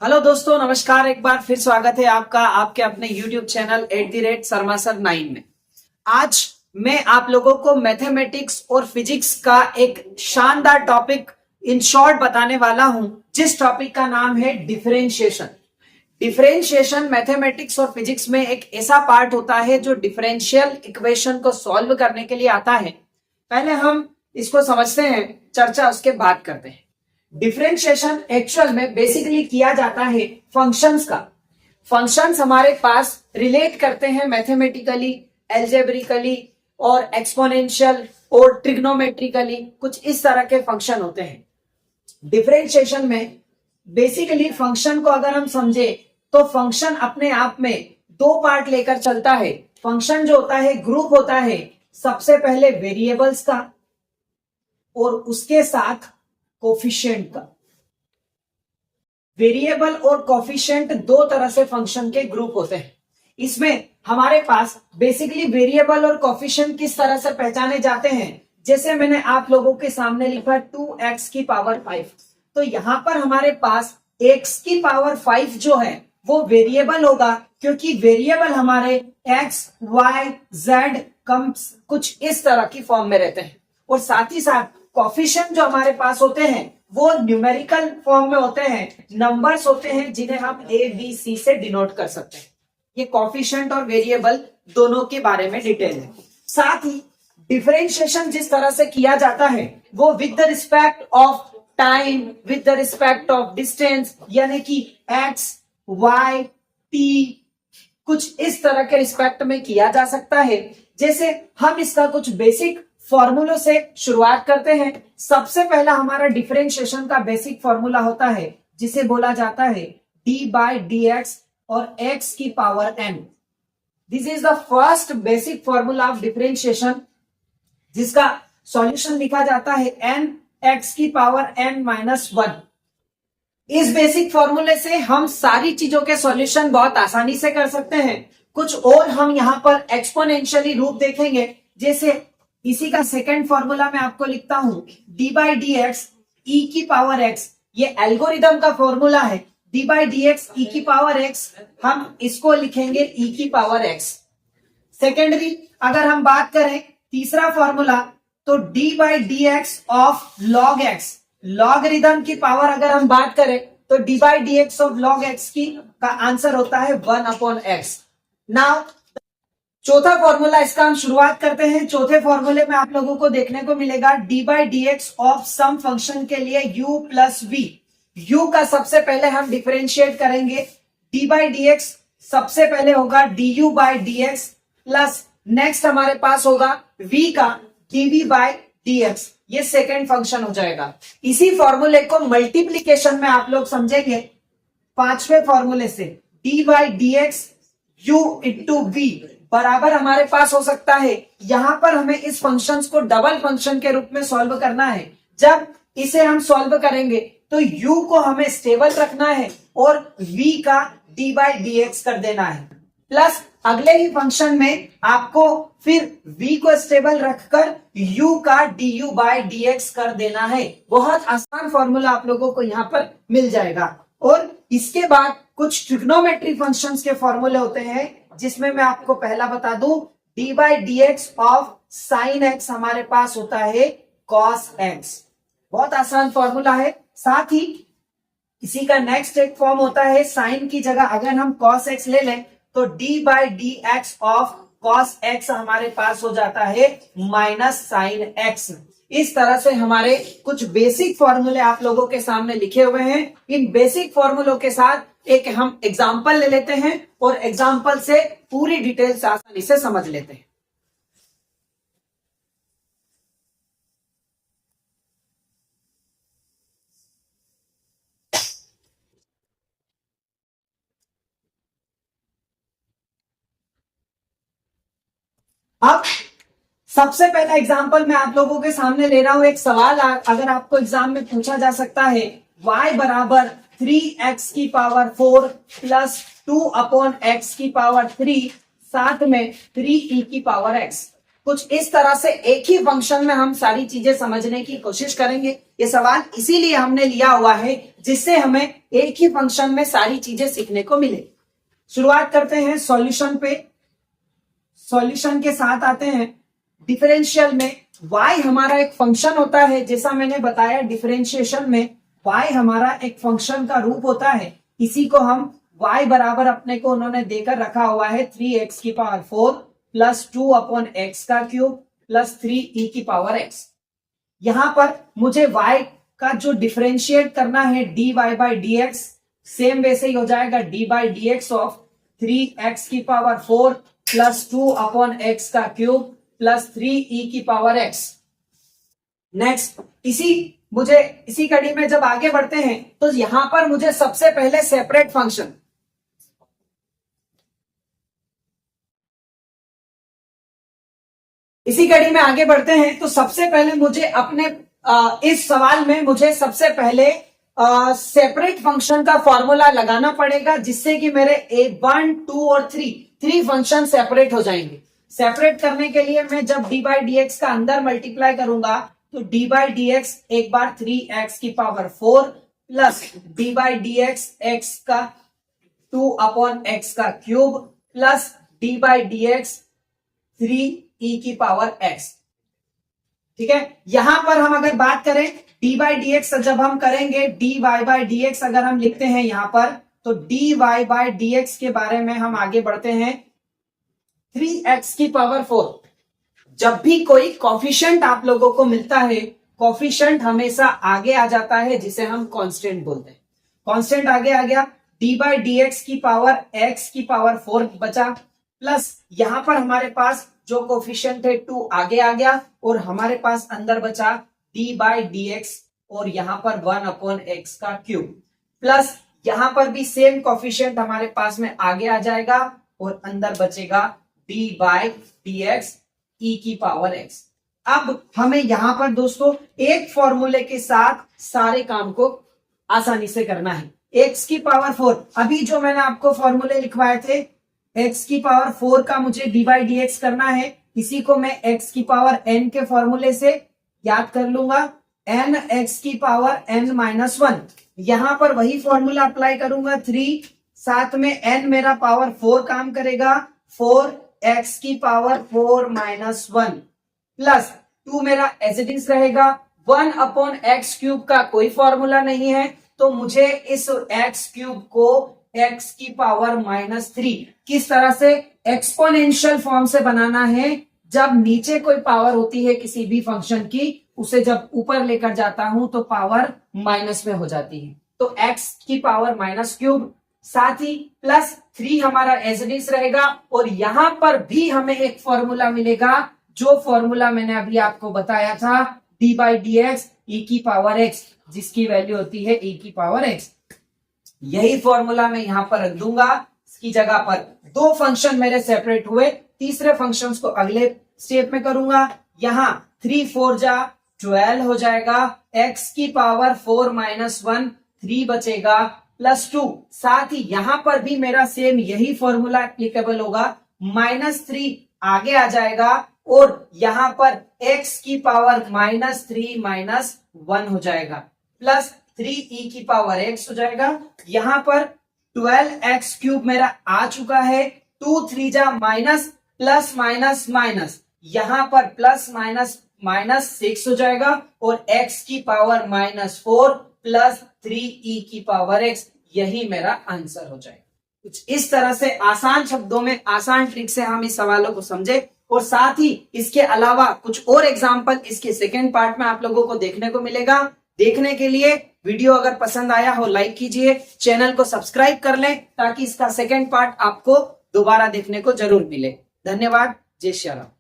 Hello दोस्तों, नमस्कार। एक बार फिर स्वागत है आपका आपके अपने YouTube चैनल @SarmaSir9 में। आज मैं आप लोगों को मैथमेटिक्स और फिजिक्स का एक शानदार टॉपिक इन शॉर्ट बताने वाला हूं, जिस टॉपिक का नाम है डिफरेंशिएशन। डिफरेंशिएशन मैथमेटिक्स और फिजिक्स में एक ऐसा पार्ट होता है जो डिफरेंशियल इक्वेशन को सॉल्व करने के लिए आता है। पहले हम इसको समझते हैं, चर्चा उसके बाद करते हैं। डिफरेंशिएशन एक्चुअल में बेसिकली किया जाता है फंक्शंस का। फंक्शंस हमारे पास रिलेट करते हैं मैथमेटिकली, एल्जेब्रिकली और एक्सपोनेंशियल और ट्रिग्नोमेट्रिकली, कुछ इस तरह के फंक्शन होते हैं। डिफरेंशिएशन में बेसिकली फंक्शन को अगर हम समझे तो फंक्शन अपने आप में दो पार्ट लेकर चलता है। फंक्शन जो होता है ग्रुप होता है सबसे पहले वेरिएबल्स का और उसके साथ कोफिशिएंट का। वेरिएबल और कोफिशिएंट दो तरह से फंक्शन के ग्रुप होते हैं। इसमें हमारे पास बेसिकली वेरिएबल और कोफिशिएंट किस तरह से पहचाने जाते हैं, जैसे मैंने आप लोगों के सामने लिखा 2x की पावर 5। तो यहां पर हमारे पास x की पावर 5 जो है वो वेरिएबल होगा, क्योंकि वेरिएबल हमारे x, y, z कुछ इस तरह की फॉर्म में रहते हैं। और साथ ही साथ कोफिशिएंट जो हमारे पास होते हैं वो न्यूमेरिकल फॉर्म में होते हैं, नंबर्स होते हैं जिन्हें हम a, b, c से डिनोट कर सकते हैं। ये कोफिशिएंट और वेरिएबल दोनों के बारे में डिटेल है। साथ ही डिफरेंशिएशन जिस तरह से किया जाता है वो with the respect of time, with the respect of distance, यानी कि x, y, t कुछ इस तरह के रिस्पेक्ट में किया जा सकता है। जैसे हम इसका कुछ बेसिक फॉर्मूलों से शुरुआत करते हैं। सबसे पहला हमारा डिफरेंशिएशन का बेसिक फॉर्मूला होता है जिसे बोला जाता है d/dx और x की power n। This is the first basic formula of differentiation, जिसका सॉल्यूशन लिखा जाता है n x की पावर n-1। इस बेसिक फॉर्मूले से हम सारी चीजों के सॉल्यूशन बहुत आसानी से कर सकते हैं। कुछ और हम यहां पर एक्सपोनेंशियली रूप देखेंगे। जैसे इसी का सेकंड फॉर्मूला मैं आपको लिखता हूं d/dx e की पावर x। ये एल्गोरिदम का फॉर्मूला है। d/dx e की पावर x, हम इसको लिखेंगे e की पावर x। सेकेंडरी अगर हम बात करें तीसरा फॉर्मूला, तो d/dx of log x। Logarithm की पावर अगर हम बात करें तो d/dx ऑफ log x की का आंसर होता है 1/x। नाउ चौथा फॉर्मूला, इसका हम शुरुआत करते हैं। चौथे फॉर्मूले में आप लोगों को देखने को मिलेगा d/dx ऑफ सम फंक्शन के लिए u प्लस v। u का सबसे पहले हम डिफरेंशिएट करेंगे। d/dx सबसे पहले होगा du/dx प्लस नेक्स्ट हमारे पास होगा v का dv/dx। ये सेकेंड फंक्शन हो जाएगा। इसी फॉर्मूले को मल्टीप्लीकेशन में आप लोग समझेंगे पांचवें फॉर्मूले से d/dx u इंटू v बराबर हमारे पास हो सकता है। यहां पर हमें इस फंक्शंस को डबल फंक्शन के रूप में सॉल्व करना है। जब इसे हम सॉल्व करेंगे तो u को हमें स्टेबल रखना है और v का d/dx कर देना है। प्लस अगले ही फंक्शन में आपको फिर v को स्टेबल रखकर u का du/dx कर देना है। बहुत आसान फॉर्मूला आप लोगों को यहाँ पर मिल जाएगा। और इसके बाद कुछ ट्रिग्नोमेट्री फंक्शंस के फॉर्मूले होते हैं, जिसमें मैं आपको पहला बता दूं d/dx ऑफ साइन x हमारे पास होता है cos x। बहुत आसान फॉर्मूला है। साथ ही इसी का नेक्स्ट एक फॉर्म होता है साइन की जगह अगर हम cos x ले लें तो d/dx ऑफ cos x हमारे पास हो जाता है माइनस साइन x। इस तरह से हमारे कुछ बेसिक फॉर्मूले आप लोगों के सामने लिखे हुए हैं। इन बेसिक फॉर्मूलों के साथ एक हम एग्जाम्पल ले लेते हैं और एग्जाम्पल से पूरी डिटेल से आसानी से समझ लेते हैं। अब सबसे पहला एग्जाम्पल मैं आप लोगों के सामने ले रहा हूं। एक सवाल अगर आपको एग्जाम में पूछा जा सकता है, y बराबर 3x की पावर 4 प्लस 2/x की पावर 3 साथ में 3e की पावर x। कुछ इस तरह से एक ही फंक्शन में हम सारी चीजें समझने की कोशिश करेंगे। ये सवाल इसीलिए हमने लिया हुआ है जिससे हमें एक ही फंक्शन में सारी चीजें सीखने को मिले। शुरुआत करते हैं सॉल्यूशन पे। सॉल्यूशन के साथ आते हैं डिफरेंशियल में। y हमारा एक फंक्शन होता है, जैसा मैंने बताया डिफरेंशिएशन में y हमारा एक फंक्शन का रूप होता है। इसी को हम y बराबर अपने को उन्होंने देकर रखा हुआ है 3x की पावर 4 प्लस 2 अपॉन x का क्यूब प्लस 3e की पावर x। यहां पर मुझे y का जो डिफरेंशिएट करना है dy बाई dx, सेम वैसे ही हो जाएगा dy by dx of 3x की पावर 4 प्लस 2 अपॉन x का क्यूब प्लस 3e की पावर x। नेक्स्ट इसी कड़ी में जब आगे बढ़ते हैं तो यहां पर मुझे सबसे पहले सेपरेट फंक्शन, इसी कड़ी में आगे बढ़ते हैं तो सबसे पहले मुझे अपने इस सवाल में मुझे सबसे पहले सेपरेट फंक्शन का फॉर्मूला लगाना पड़ेगा, जिससे कि मेरे 1, 2 और 3 फंक्शन सेपरेट हो जाएंगे। सेपरेट करने के लिए मैं जब डी बाई डी एक्स का अंदर मल्टीप्लाई करूंगा तो डी बाई डी एक्स एक बार 3x की power 4 plus D by d x x का 2 अपॉन एक्स का cube plus D by d x 3e की पावर x। ठीक है, यहां पर हम अगर बात करें डी बाई डी एक्स, जब हम करेंगे d y by d x अगर हम लिखते हैं यहां पर तो d y by d x के बारे में हम आगे बढ़ते हैं 3x की पावर 4। जब भी कोई कॉफिशिएंट आप लोगों को मिलता है, कॉफिशिएंट हमेशा आगे आ जाता है जिसे हम कांस्टेंट बोलते हैं। कांस्टेंट आगे आ गया, डी बाई डी एक्स की पावर x की पावर 4 बचा प्लस यहां पर हमारे पास जो कोफिशिएंट है 2 आगे आ गया और हमारे पास अंदर बचा डी बाई डी एक्स और यहां पर 1 अपॉन एक्स का क्यूब प्लस यहां पर भी सेम कोफिशिएंट हमारे पास में आगे आ जाएगा और अंदर बचेगा डी बाई डी एक्स ई की पावर एक्स। अब हमें यहां पर दोस्तों एक फॉर्मूले के साथ सारे काम को आसानी से करना है। एक्स की पावर 4, अभी जो मैंने आपको फॉर्मूले लिखवाए थे x की पावर 4 का मुझे डी बाई डी एक्स करना है, इसी को मैं x की पावर n के फॉर्मूले से याद कर लूंगा, n x की पावर n माइनस 1। यहां पर वही फॉर्मूला अप्लाई करूंगा 3, साथ में n मेरा पावर 4 काम करेगा 4x की पावर 4 माइनस 1 प्लस 2 मेरा एज इट इज रहेगा। 1 अपॉन एक्स क्यूब का कोई फॉर्मूला नहीं है तो मुझे इस x क्यूब को x की पावर माइनस 3 किस तरह से एक्सपोनेंशियल फॉर्म से बनाना है। जब नीचे कोई पावर होती है किसी भी फंक्शन की, उसे जब ऊपर लेकर जाता हूं तो पावर माइनस में हो जाती है। तो x की पावर माइनस क्यूब, साथ ही प्लस 3 हमारा एज इट इज रहेगा और यहां पर भी हमें एक फॉर्मूला मिलेगा, जो फॉर्मूला मैंने अभी आपको बताया था डी बाई डी एक्स ई की पावर एक्स, जिसकी वैल्यू होती है e की पावर एक्स। यही फॉर्मूला मैं यहां पर रख दूंगा। इसकी जगह पर 2 फंक्शन मेरे सेपरेट हुए, तीसरे फंक्शंस को अगले स्टेप में करूंगा। यहां 3 4 जा 12 हो जाएगा, x की पावर 4 माइनस 1 3 बचेगा प्लस 2, साथ ही यहां पर भी मेरा सेम यही फॉर्मूला एप्लीकेबल होगा, माइनस 3 आगे आ जाएगा और यहां पर x की पावर माइनस 3 माइनस 1 हो जाएगा प्लस 3e की पावर x हो जाएगा। यहां पर 12x क्यूब मेरा आ चुका है, 2 3 जा माइनस प्लस माइनस माइनस, यहां पर प्लस माइनस माइनस 6 हो जाएगा और x की पावर माइनस 4 प्लस 3e की पावर x, यही मेरा आंसर हो जाएगा। कुछ इस तरह से आसान शब्दों में आसान ट्रिक से हम इस सवालों को समझे और साथ ही इसके अलावा कुछ और एग्जाम्पल इसके सेकेंड पार्ट में आप लोगों को देखने को मिलेगा। देखने के लिए वीडियो अगर पसंद आया हो लाइक कीजिए, चैनल को सब्सक्राइब कर लें ताकि इसका सेकेंड पार्ट आपको दोबारा देखने को जरूर मिले। धन्यवाद। जय श्री राम।